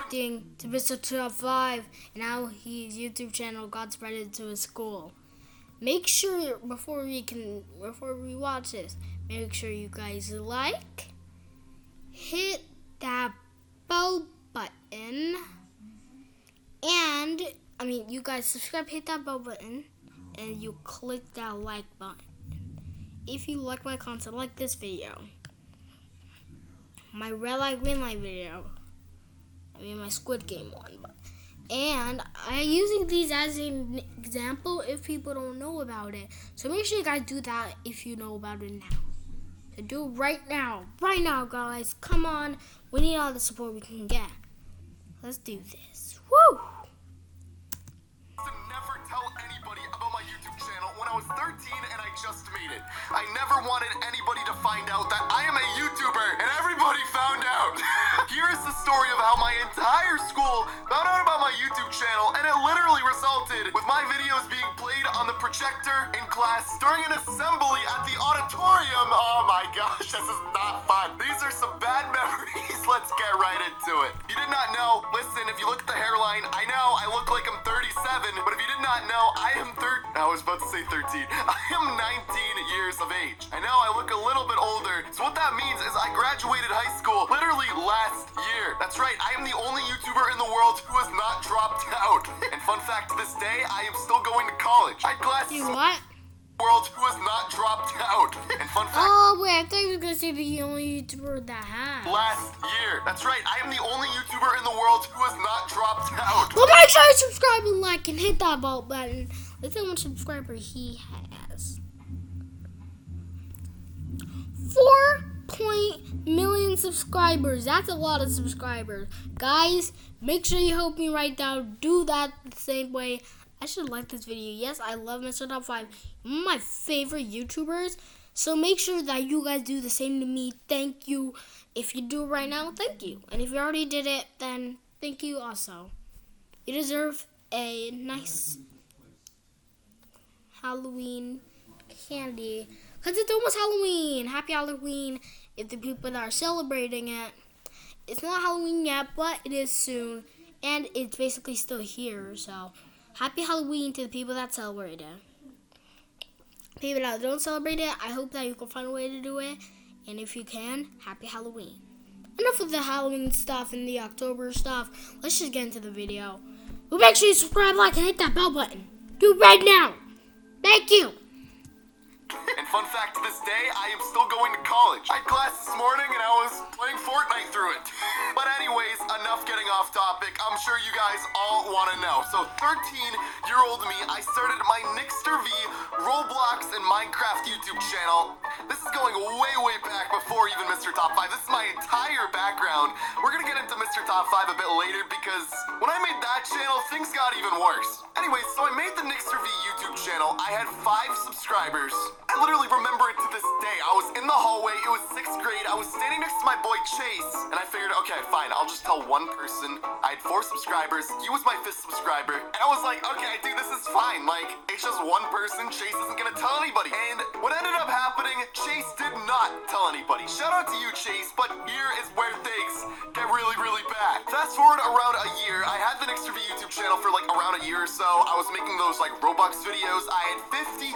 reacting to mrtop5 and how his YouTube channel got spread to his school. Make sure before we watch this, make sure you guys like, hit that bell button, and you guys subscribe, hit that bell button, and you click that like button. If you like my content, like this video, my red light, green light video, my Squid Game one, and I'm using these as an example if people don't know about it. So make sure you guys do that if you know about it now. So do it right now, guys. Come on, we need all the support we can get. Let's do this. Woo! Never tell anybody about my YouTube channel when I was 13 and I just made it. I never wanted anybody to find out that I am a YouTuber, and everybody found out. Here is the story of how my entire school found out about my YouTube channel, and it literally resulted with my videos being played on the projector in class during an assembly at the auditorium. Oh my gosh, this is not fun. These are some bad memories. Let's get right into it. You did not know, listen, if you look at the hairline, I know I look like I'm 37, but if you did not know, I was about to say 13. I am 19 years of age. I know I look a little bit older. So what that means is I graduated high school literally last year. That's right, I am the only YouTuber in the world who has not dropped out. And fun fact, to this day, I am still going to college. I had classes You what? world who has not dropped out. And fun fact, Oh wait, I thought you were gonna say the only YouTuber that has. last year. That's right, I am the only YouTuber in the world who has not dropped out. Well, make sure you subscribe and like and hit that bell button. Let's see how much subscriber he has. 4.000,000 subscribers. That's a lot of subscribers. Guys, make sure you help me right now. Do that the same way. I should like this video. Yes, I love mrtop5. My favorite YouTubers. So make sure that you guys do the same to me. Thank you. If you do it right now, thank you. And if you already did it, then thank you also. You deserve a nice Halloween candy. Because it's almost Halloween. Happy Halloween if the people that are celebrating it. It's not Halloween yet, but it is soon. And it's basically still here. So happy Halloween to the people that celebrate it. People that don't celebrate it, I hope that you can find a way to do it. And if you can, happy Halloween. Enough of the Halloween stuff and the October stuff. Let's just get into the video. But make sure you subscribe, like, and hit that bell button. Do it right now. Thank you. And fun fact, to this day, I am still going to college. I had class this morning and I was playing Fortnite through it. But anyways, enough getting off topic. I'm sure you guys all want to know. So 13-year-old me, I started my Nixter V, Roblox, and Minecraft YouTube channel. This is going way back before even mrtop5. This is my entire background. We're going to get into mrtop5 a bit later because when I made that channel, things got even worse. Anyways, so I made the Nixter V YouTube channel. I had 5 subscribers. I literally remember it to this day. I was in the hallway, it was 6th grade, I was standing next to my boy Chase, and I figured, okay, fine, I'll just tell one person. I had 4 subscribers, he was my 5th subscriber, and I was like, okay, dude, this is fine, like, it's just one person, Chase isn't gonna tell anybody. And what ended up happening, Chase did not tell anybody. Shout out to you, Chase, but here is where things get really bad. Fast forward around a year, I had the Nixter V YouTube channel for like around a year or so. I was making those like Roblox videos. I had 50,000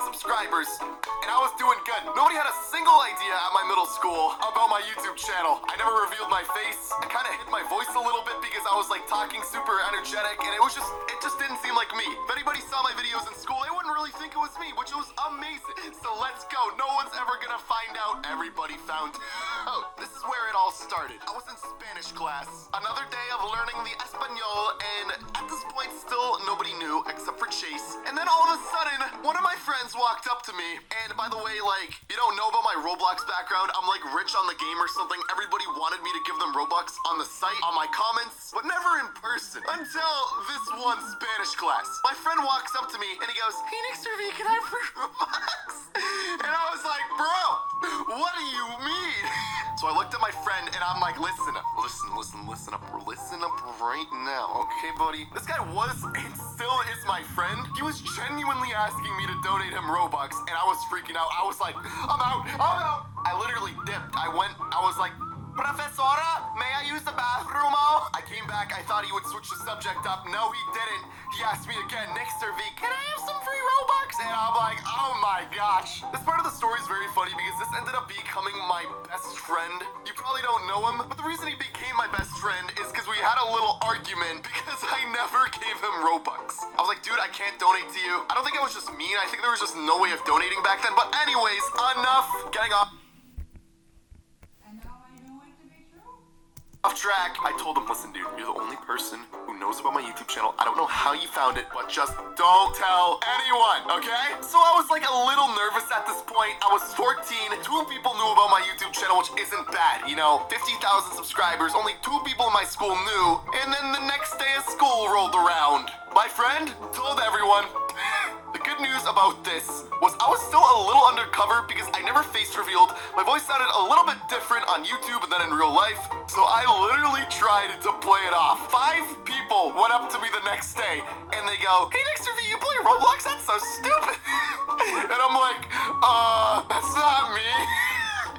subscribers, and I was doing good. Nobody had a single idea at my middle school about my YouTube channel. I never revealed my face. I kind of hid my voice a little bit because I was like talking super energetic, and it just didn't seem like me. If anybody saw my videos in school, they wouldn't really think it was me, which was amazing. So let's go. No one's ever gonna find out. Everybody found out. This is where it all started. I was in Spanish class. Another day of learning the Espanol, and at this point still nobody knew except for Chase. And then all of a sudden, one of my friends walked up to me, and by the way, like, you don't know about my Roblox background, I'm like rich on the game or something. Everybody wanted me to give them Robux on the site, on my comments, but never in person. Until this one Spanish class. My friend walks up to me and he goes, "Hey Nixter V, can I have Robux?" And I was like, bro, what do you mean? So I looked at my friend and I'm like, listen up right now, okay, buddy? This guy was and still is my friend. He was genuinely asking me to donate him Robux, and I was freaking out. I was like, I'm out. I literally dipped. I was like, "Professora, may I use the bathroom?" I came back I thought he would switch the subject up. No, he didn't. He asked me again, Nixter V, can I have some free Robux? And I'm like, oh my gosh. This part of the story is very funny because this ended up becoming my best friend. You probably don't know him, but the reason he became my best friend is because we had a little argument because I never gave him Robux. I was like, dude, I can't donate to you. I don't think I was just mean. I think there was just no way of donating back then. But anyways, enough getting off track. I told him, listen, dude, you're the only person who knows about my YouTube channel. I don't know how you found it, but just don't tell anyone, okay? So I was like a little nervous at this point. I was 14. 2 people knew about my YouTube channel, which isn't bad, you know? 50,000 subscribers, only 2 people in my school knew. And then the next day of school rolled around. My friend told everyone. The good news about this was I was still a little undercover because I never face revealed. My voice sounded a little bit different on YouTube and then in real life, so I literally tried to play it off. 5 people went up to me the next day and they go, hey Nixter V, you play Roblox? That's so stupid. And I'm like, that's not me.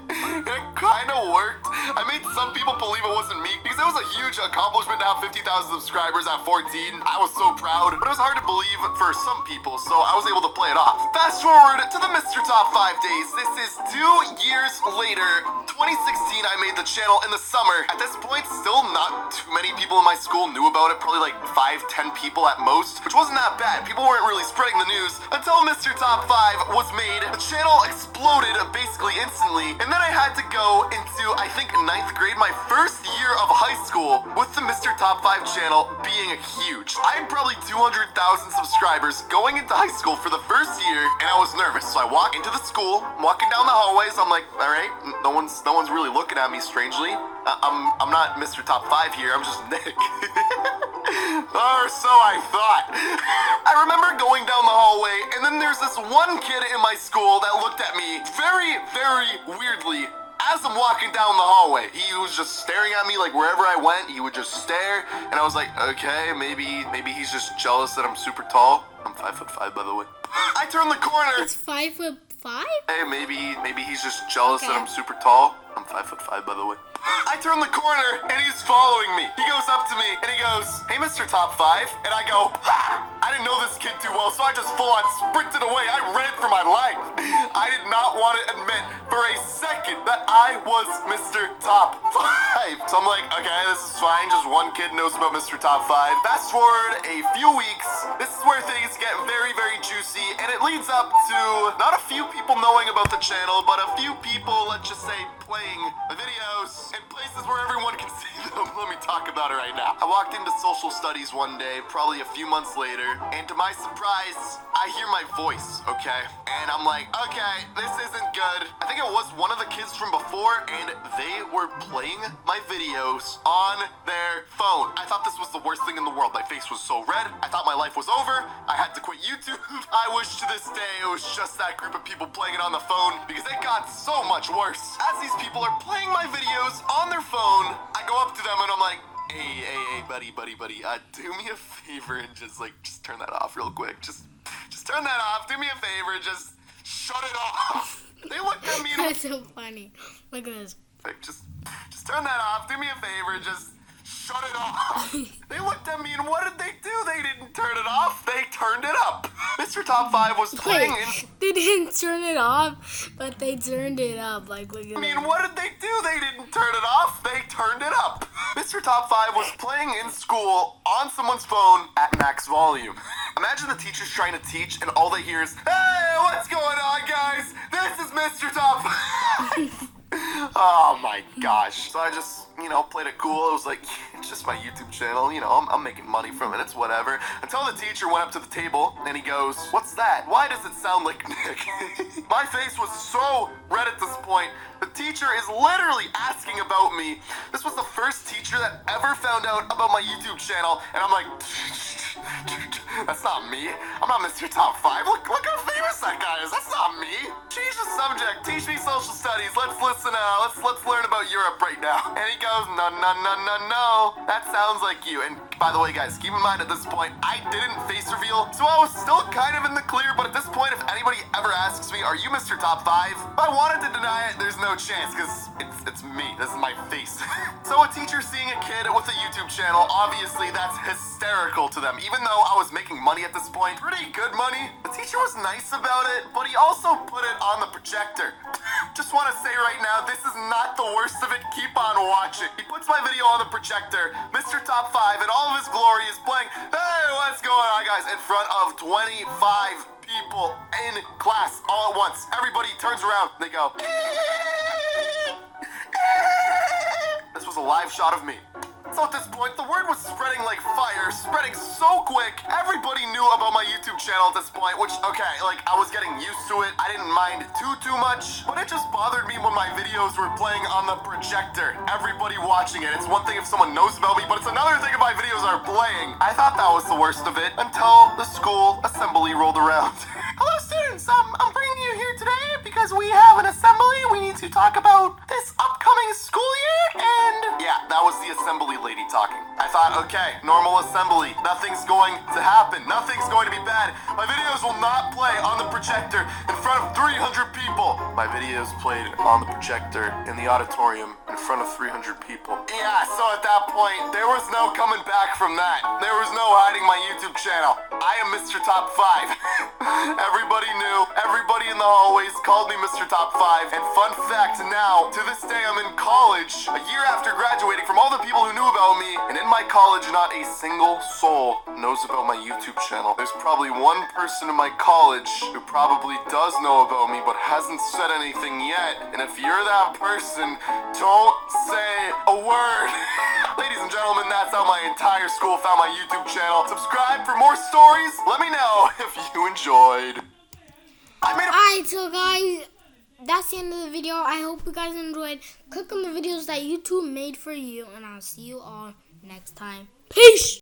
And it kind of worked. I made some people believe it wasn't me because it was a huge accomplishment to have 50,000 subscribers at 14. I was so proud, but it was hard to believe for some people, so I was able to play it off. Fast forward to the Mr. Top 5 days. This is 2 years later. 2016, I made the channel in the summer. At this point, still not too many people in my school knew about it. Probably like 5-10 people at most, which wasn't that bad. People weren't really spreading the news until Mr. Top 5 was made. The channel exploded basically instantly, and then I had to go into, I think, 9th grade, my first year of high school, with the Mr. Top 5 channel being huge. I had probably 200,000 subscribers going into high school for the first year, and I was nervous. So I walk into the school, I'm walking down the hallways, I'm like, all right, no one's really looking at me strangely. I'm not Mr. Top 5 here, I'm just Nick. Or so I thought. I remember going down the hallway, and then there's this one kid in my school that looked at me very, very weirdly as I'm walking down the hallway. He was just staring at me like wherever I went, he would just stare, and I was like, okay, maybe he's just jealous that I'm super tall. I'm 5'5", by the way. I turn the corner. It's 5'5"? Hey, maybe he's just jealous that I'm super tall. I'm 5'5", by the way. I turn the corner and he's following me. He goes up to me and he goes, hey, Mr. Top 5. And I go, I didn't know this kid too well, so I just full on sprinted away. I ran for my life. I did not want to admit for a second that I was Mr. Top 5. So I'm like, okay, this is fine. Just one kid knows about Mr. Top 5. Fast forward a few weeks. This is where things get very, very juicy. And it leads up to not a few people knowing about the channel, but a few people, let's just say, playing the videos in places where everyone can see them. Let me talk about it right now. I walked into social studies one day, probably a few months later, and to my surprise, I hear my voice, okay? And I'm like, okay, this isn't good. I think it was one of the kids from before, and they were playing my videos on their phone. I thought this was the worst thing in the world. My face was so red. I thought my life was over. I had to quit YouTube. I wish to this day it was just that group of people playing it on the phone because it got so much worse. As these people are playing my videos on their phone, I go up to them and I'm like, hey, buddy, do me a favor and just turn that off real quick. Just turn that off. Do me a favor. Just shut it off. They looked at me and That's so funny. Look at this. just turn that off. Do me a favor. Just shut it off. They looked at me and what did they do? They didn't turn it off. They turned it up. Mr. Top 5 was playing in... They didn't turn it off, but they turned it up. Like, look at I mean, that. what did they do? They didn't turn it off. They turned it up. Mr. Top 5 was playing in school on someone's phone at max volume. Imagine the teacher's trying to teach and all they hear is, hey, what's going on, guys? This is Mr. Top 5. Oh my gosh. So I just, played it cool. It was like, it's just my YouTube channel. I'm making money from it. It's whatever. Until the teacher went up to the table and he goes, what's that? Why does it sound like Nick? My face was so red at this point. The teacher is literally asking about me. This was the first teacher that ever found out about my YouTube channel. And I'm like, that's not me. I'm not Mr. Top 5. Look how famous that guy is. That's not me. Change the subject. Teach me social studies. Let's learn about Europe right now. And he goes, no. That sounds like you. And by the way, guys, keep in mind at this point, I didn't face reveal, so I was still kind of in the clear. But at this point, if anybody ever asks me, are you Mr. Top 5? If I wanted to deny it, there's no chance, because It's me. This is my face. So a teacher seeing a kid with a YouTube channel, obviously that's hysterical to them. Even though I was making money at this point, pretty good money, the teacher was nice about it, but he also put it on the projector. Just want to say right now, this is not the worst of it. Keep on watching. He puts my video on the projector. Mr. Top 5 in all of his glory is playing, "Hey, what's going on, guys?" in front of 25 people in class all at once. Everybody turns around. They go, this was a live shot of me. So at this point, the word was spreading like fire, spreading so quick. Everybody knew about my YouTube channel at this point, which, okay, like, I was getting used to it. I didn't mind too much, but it just bothered me when my videos were playing on the projector. Everybody watching it. It's one thing if someone knows about me, but it's another thing if my videos are playing. I thought that was the worst of it until the school assembly rolled around. Hello, students. I'm bringing you here today because we have an assembly. We need to talk about this upcoming school year, and yeah, that was the assembly lady talking. I thought, okay, normal assembly. Nothing's going to happen. Nothing's going to be bad. My videos will not play on the projector in front of 300 people. My videos played on the projector in the auditorium in front of 300 people. Yeah, so at that point, there was no coming back from that. There was no hiding my YouTube channel. I am Mr. Top 5. Everybody knew. Everybody in the hallways called me Mr. Top 5. And fun fact now, to this day I'm in college, a year after graduating, from all the people who knew about me, and in my college not a single soul knows about my YouTube channel. There's probably one person in my college who probably does know about me but hasn't said anything yet. And if you're that person, don't say a word. Ladies and gentlemen, that's how my entire school found my YouTube channel. Subscribe for more stories. Let me know if you enjoyed. Alright, so guys, that's the end of the video. I hope you guys enjoyed. Click on the videos that YouTube made for you, and I'll see you all next time. Peace!